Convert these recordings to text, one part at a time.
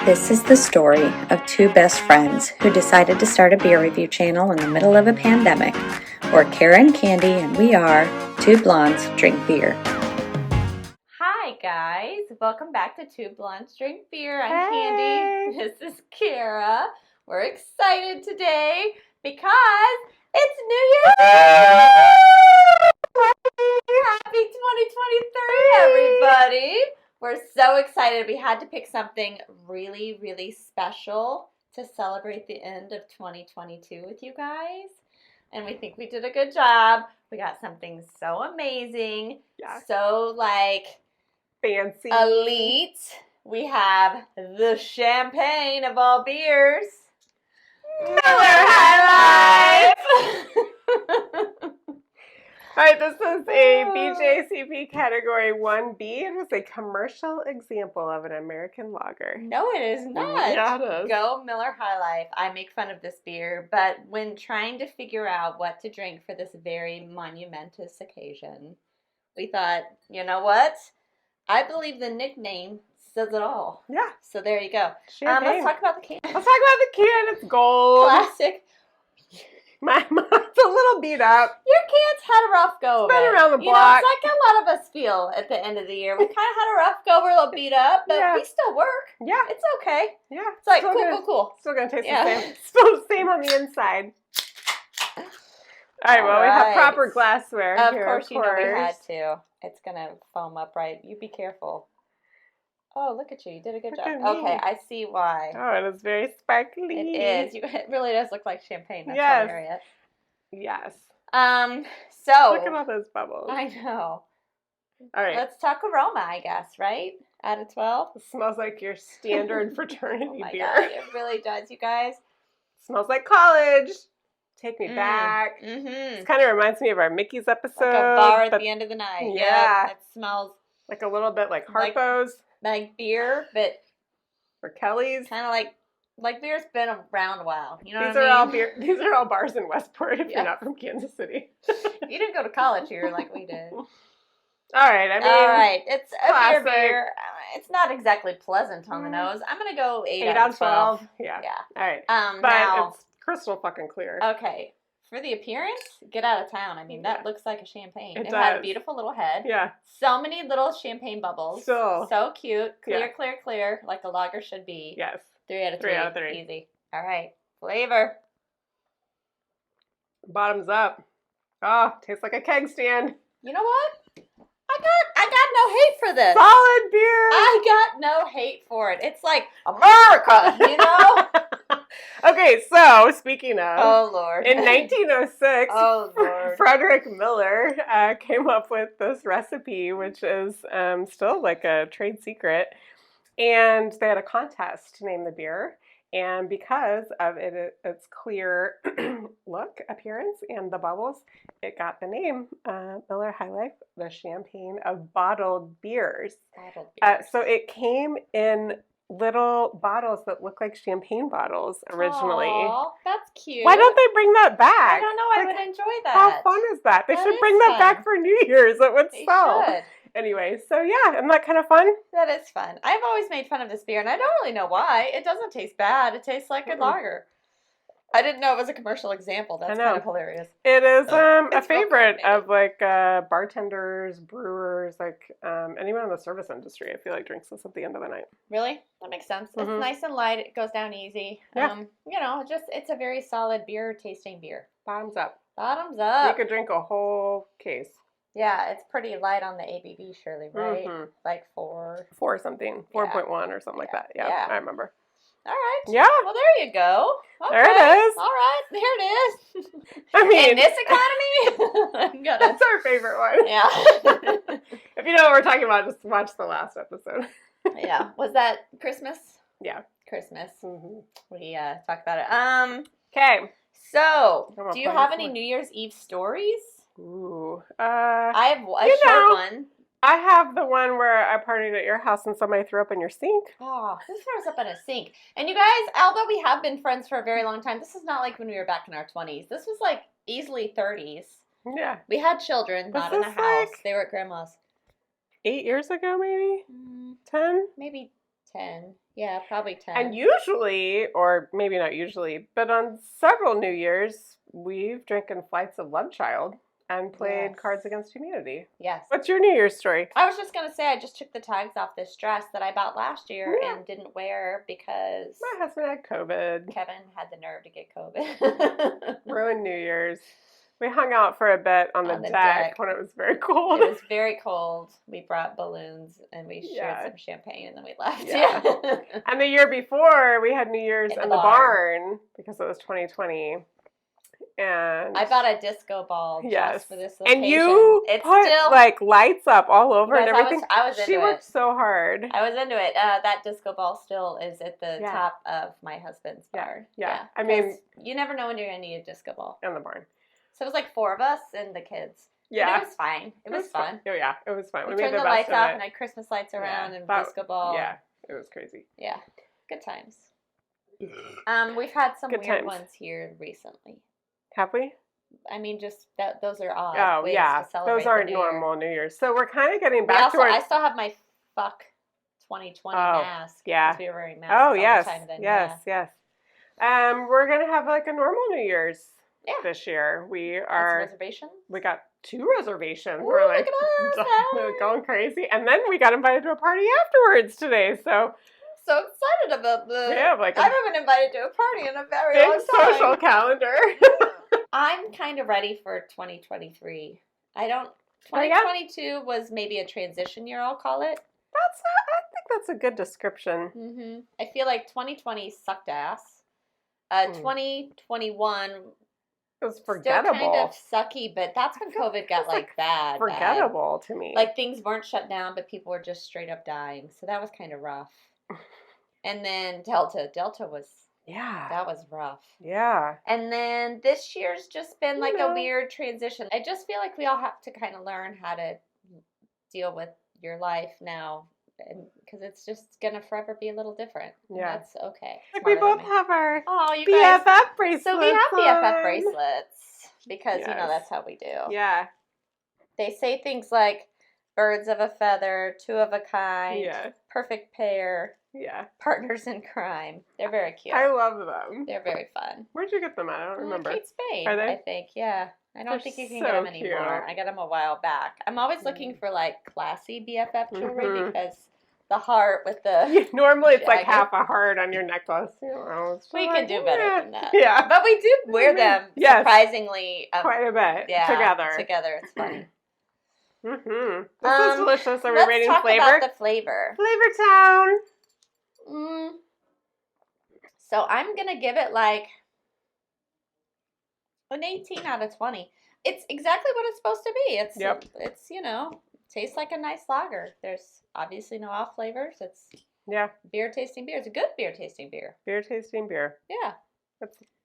This is the story of two best friends who decided to start a beer review channel in the middle of a pandemic. We're Kara and Candy, and we are Two Blondes Drink Beer. Hi guys, welcome back to Two Blondes Drink Beer. I'm Candy. This is Kara. We're excited today because it's New Year's! Happy 2023, everybody! We're so excited. We had to pick something really, really special to celebrate the end of 2022 with you guys. And we think we did a good job. We got something so amazing. Yeah. So, fancy. Elite. We have the champagne of all beers. Miller High Life! All right, this is a bjcp Category 1B. It is a commercial example of an American lager. No, it is not. Yeah, it is. Go Miller High Life. I make fun of this beer, but when trying to figure out what to drink for this very monumentous occasion, we thought, you know what? I believe the nickname says it all. Yeah. So there you go. Champagne. Let's talk about the can. Let's talk about the can. It's gold. Classic. Mine's a little beat up. Your can's had a rough go of it. It's been around the block. It's like a lot of us feel at the end of the year. We kind of had a rough go. We're a little beat up, but we still work. Yeah. It's okay. Yeah. It's like, cool. Still going to taste the same. Still the same on the inside. All right, well, we have proper glassware here. Of course, you know we had to. It's going to foam up right. You be careful. Oh, look at you. You did a good job. Okay, I see why. Oh, it is very sparkly. It is. It really does look like champagne. That's hilarious. Yes. So. Look at all those bubbles. I know. All right. Let's talk aroma, I guess, right? Out of 12? It smells like your standard fraternity beer. God, it really does, you guys. It smells like college. Take me back. Mm-hmm. This kind of reminds me of our Mickey's episode. Like a bar at the end of the night. Yeah. Yep, it smells like a little bit like Harpo's. Like beer, but or Kelly's. Kind of like beer's been around a while. You know what I mean? These are all bars in Westport if you're not from Kansas City. You didn't go to college here like we did. All right, it's classic. A beer. It's not exactly pleasant on the nose. I'm gonna go 8 out of 12. Yeah. All right. But now, it's crystal fucking clear. Okay. For the appearance, get out of town. I mean, that looks like a champagne. It does. had a beautiful little head. Yeah. So many little champagne bubbles. So cute. Clear, like a lager should be. Yes. 3 out of 3. 3 out of 3. Easy. All right. Flavor. Bottoms up. Oh, tastes like a keg stand. You know what? I got no hate for this. Solid beer. I got no hate for it. It's like America, you know? Okay, so speaking of, oh Lord, in 1906, oh Lord, Frederick Miller came up with this recipe, which is still like a trade secret, and they had a contest to name the beer. And because of its clear look, appearance, and the bubbles, it got the name Miller High Life, the champagne of bottled beers. So it came in little bottles that look like champagne bottles originally. Aww, that's cute. Why don't they bring that back? I don't know. I would enjoy that. How fun is that? They should bring that back for New Year's. It would sell. Should. Anyway, so yeah, isn't that kind of fun? That is fun. I've always made fun of this beer, and I don't really know why. It doesn't taste bad. It tastes like a lager. I didn't know it was a commercial example. That's kind of hilarious. It is a favorite of bartenders, brewers, anyone in the service industry. I feel like drinks this at the end of the night. Really? That makes sense. It's nice and light. It goes down easy. Yeah. It's a very solid beer tasting beer. Bottoms up. Bottoms up. You could drink a whole case. Yeah, it's pretty light on the ABV, surely, right? Like 4 something, 4.1 or something like that. Yeah, I remember. All right. Yeah. Well, there you go. Okay. There it is. All right, there it is. I mean, in this economy, that's our favorite one. Yeah. If you know what we're talking about, just watch the last episode. Yeah. Was that Christmas? Yeah. Christmas. We talked about it. Okay. So, do you have any New Year's Eve stories? Ooh. I have a short one. I have the one where I partied at your house and somebody threw up in your sink. Oh, who throws up in a sink? And you guys, although we have been friends for a very long time, this is not like when we were back in our 20s. This was like easily 30s. Yeah. We had children, not in the house. They were at grandma's. 8 years ago, maybe? 10? Maybe 10. Yeah, probably 10. And usually, or maybe not usually, but on several New Year's, we've drinking Flights of Love Child and played Yes. Cards Against Humanity. Yes. What's your New Year's story? I was just going to say, I just took the tags off this dress that I bought last year Yeah. and didn't wear because My husband had COVID. Kevin had the nerve to get COVID. Ruined New Year's. We hung out for a bit on the deck when it was very cold. It was very cold. We brought balloons and we shared some champagne and then we left. Yeah. And the year before, we had New Year's in the barn because it was 2020. And I bought a disco ball just for this occasion. And you put like lights up all over and everything. I was into it. She worked so hard. I was into it. That disco ball still is at the top of my husband's bar. Yeah. I mean, you never know when you're going to need a disco ball. In the barn. So it was like 4 of us and the kids. Yeah. But it was fine. It was fun. Oh, yeah. It was fun. We turned the lights off and had Christmas lights around and disco ball. Yeah. It was crazy. Yeah. Good times. We've had some weird ones here recently. Have we? I mean, just those are odd. Oh, ways yeah. to celebrate those aren't normal New Year's. So we're kind of getting back to I still have my fuck 2020 mask. Yeah. We were wearing masks all the time then. Yes. We're going to have like a normal New Year's this year. We reservations? We got 2 reservations. Ooh, we're like look at us. going crazy. And then we got invited to a party afterwards today. So excited about this. Yeah, I haven't been invited to a party in a very long time. Big social calendar. I'm kind of ready for 2023. 2022 was maybe a transition year, I'll call it. I think that's a good description. Mm-hmm. I feel like 2020 sucked ass. 2021 it was forgettable. Still kind of sucky, but that's when COVID got like bad. Forgettable to me. Like things weren't shut down, but people were just straight up dying. So that was kind of rough. And then Delta was that was rough. Yeah. And then this year's just been like a weird transition. I just feel like we all have to kind of learn how to deal with your life now, because it's just gonna forever be a little different. Yeah, that's okay. Like we both have our BFF bracelets. So we have BFF bracelets because you know that's how we do. Yeah. They say things like birds of a feather, 2 of a kind, perfect pair. Yeah. Partners in crime. They're very cute. I love them. They're very fun. Where'd you get them at? I don't remember. Kate Spade, Are they? I think, yeah. I don't think you can get them anymore. I got them a while back. I'm always looking for like classy BFF jewelry because the heart with the normally it's like half a heart on your necklace. You know, we can do better than that. Yeah. But we do wear them surprisingly quite a bit together. Together, it's funny. Mm-hmm. This is delicious. Are we rating let's talk flavor? about the flavor. Flavor Town. So I'm going to give it like an 18 out of 20. It's exactly what it's supposed to be. It's tastes like a nice lager. There's obviously no off flavors. It's beer tasting beer. It's a good beer tasting beer. Beer tasting beer. Yeah.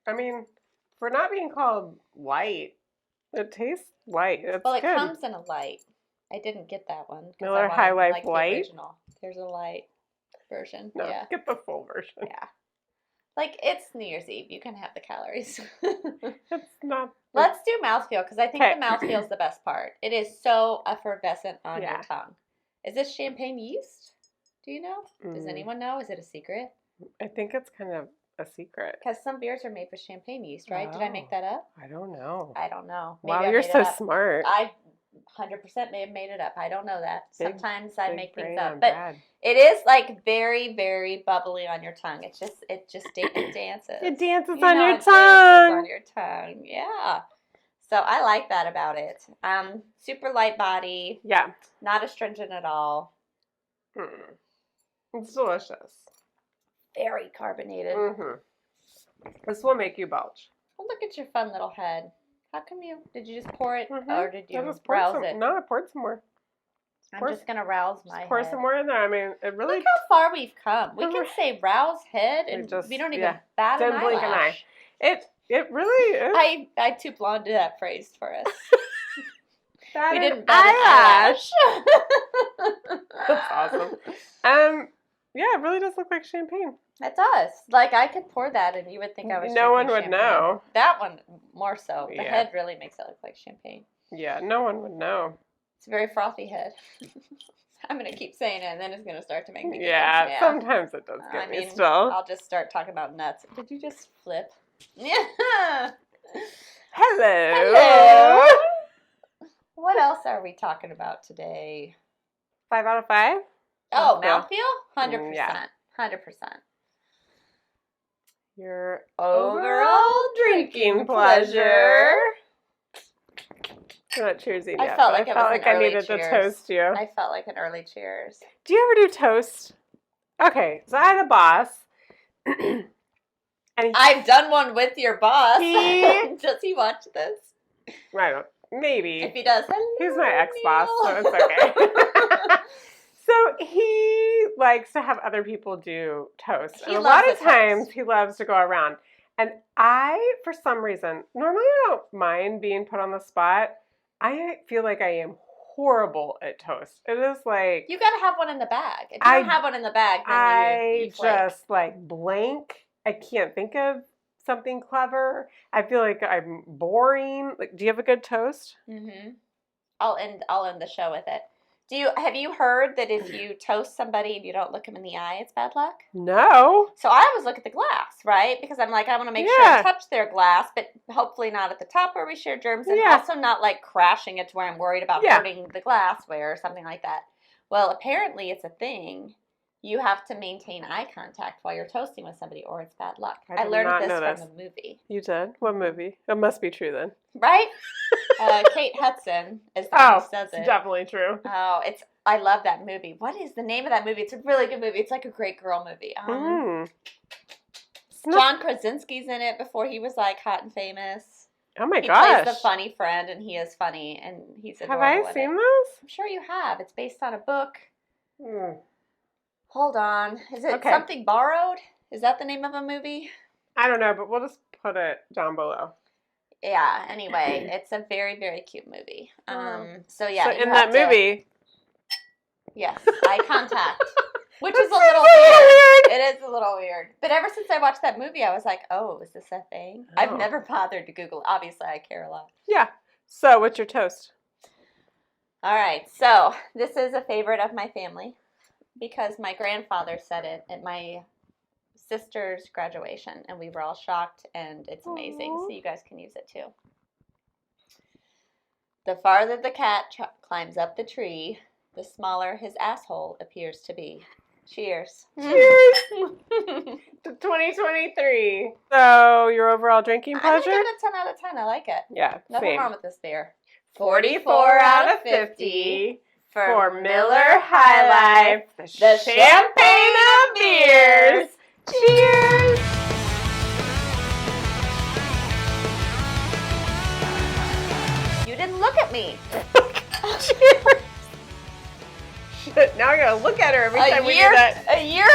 For not being called light, it tastes light. It's well, it good. comes in a light. I didn't get that one. Miller High Life Light? There's a light version. No, get the full version. Yeah. Like, it's New Year's Eve. You can have the calories. It's not. Let's do mouthfeel, because I think the mouthfeel is the best part. It is so effervescent on your tongue. Is this champagne yeast? Do you know? Does anyone know? Is it a secret? I think it's kind of a secret. Because some beers are made with champagne yeast, right? Did I make that up? I don't know. Maybe wow, you're so smart. I 100% may have made it up. I don't know that. Sometimes I make things up. But it is like very, very bubbly on your tongue. It just dances. It dances on your tongue. On your tongue. Yeah. So I like that about it. Super light body. Yeah. Not astringent at all. It's delicious. Very carbonated. This will make you belch. Well, look at your fun little head. How come did you just pour it or did you rouse it? No, I poured some more. I'm just going to rouse my head. Pour some more in there. I mean, it really... Look how far we've come. We can say rouse head and we don't even bat an eyelash. Blink an eye. It really is. I too blonde did that phrase for us. We didn't bat an eyelash. That's awesome. Yeah, it really does look like champagne. It does. Like, I could pour that and you would think I was No one would champagne. know. That one, more so. The head really makes it look like champagne. Yeah, no one would know. It's a very frothy head. I'm going to keep saying it, and then it's going to start to make me giggle. Yeah, sometimes it does get me still. I'll just start talking about nuts. Did you just flip? Yeah. Hello. What else are we talking about today? 5 out of 5? Oh, mouthfeel? 100%. Yeah. 100%. Your overall drinking pleasure. You're not cheersing yet. I felt like I needed to toast you. I felt like an early cheers. Do you ever do toast? Okay, so I had a boss. And I've done one with your boss. Does he watch this? I don't. Maybe. If he does, he's my ex-boss, so it's okay. So he likes to have other people do toast. And a lot of times he loves to go around. And I, for some reason, normally I don't mind being put on the spot. I feel like I am horrible at toast. It is like... You got to have one in the bag. If you don't have one in the bag, then you flake. Just like blank. I can't think of something clever. I feel like I'm boring. Like, do you have a good toast? Mm-hmm. I'll end the show with it. Have you heard that if you toast somebody and you don't look them in the eye, it's bad luck? No. So I always look at the glass, right? Because I'm like, I want to make sure I touch their glass, but hopefully not at the top where we share germs, and also not like crashing it to where I'm worried about hurting the glassware or something like that. Well, apparently it's a thing. You have to maintain eye contact while you're toasting with somebody, or it's bad luck. I learned this from a movie. You did? What movie? It must be true then. Right? Kate Hudson is the one who says it. It's definitely true. Oh, I love that movie. What is the name of that movie? It's a really good movie. It's like a great girl movie. John Krasinski's in it before he was like hot and famous. Oh my gosh. He plays the funny friend, and he is funny, and he's adorable. Have I seen this? I'm sure you have. It's based on a book. Hold on. Is it Something Borrowed? Is that the name of a movie? I don't know, but we'll just put it down below. Yeah, anyway, it's a very, very cute movie. So in that movie... Yes, eye contact. Which is a little weird. It is a little weird. But ever since I watched that movie, I was like, oh, is this a thing? Oh. I've never bothered to Google. Obviously, I care a lot. Yeah. So, what's your toast? All right. So, this is a favorite of my family because my grandfather said it at my sister's graduation, and we were all shocked, and it's amazing. Aww. So, you guys can use it too. The farther the cat climbs up the tree, the smaller his asshole appears to be. Cheers. Cheers to 2023. So, your overall drinking pleasure? I'm going to give it a 10 out of 10. I like it. Yeah, Nothing wrong with this beer. 44 out of 50 for Miller High Life, the champagne of beers. Cheers. You didn't look at me. Cheers. Now I gotta look at her every time we do that. A year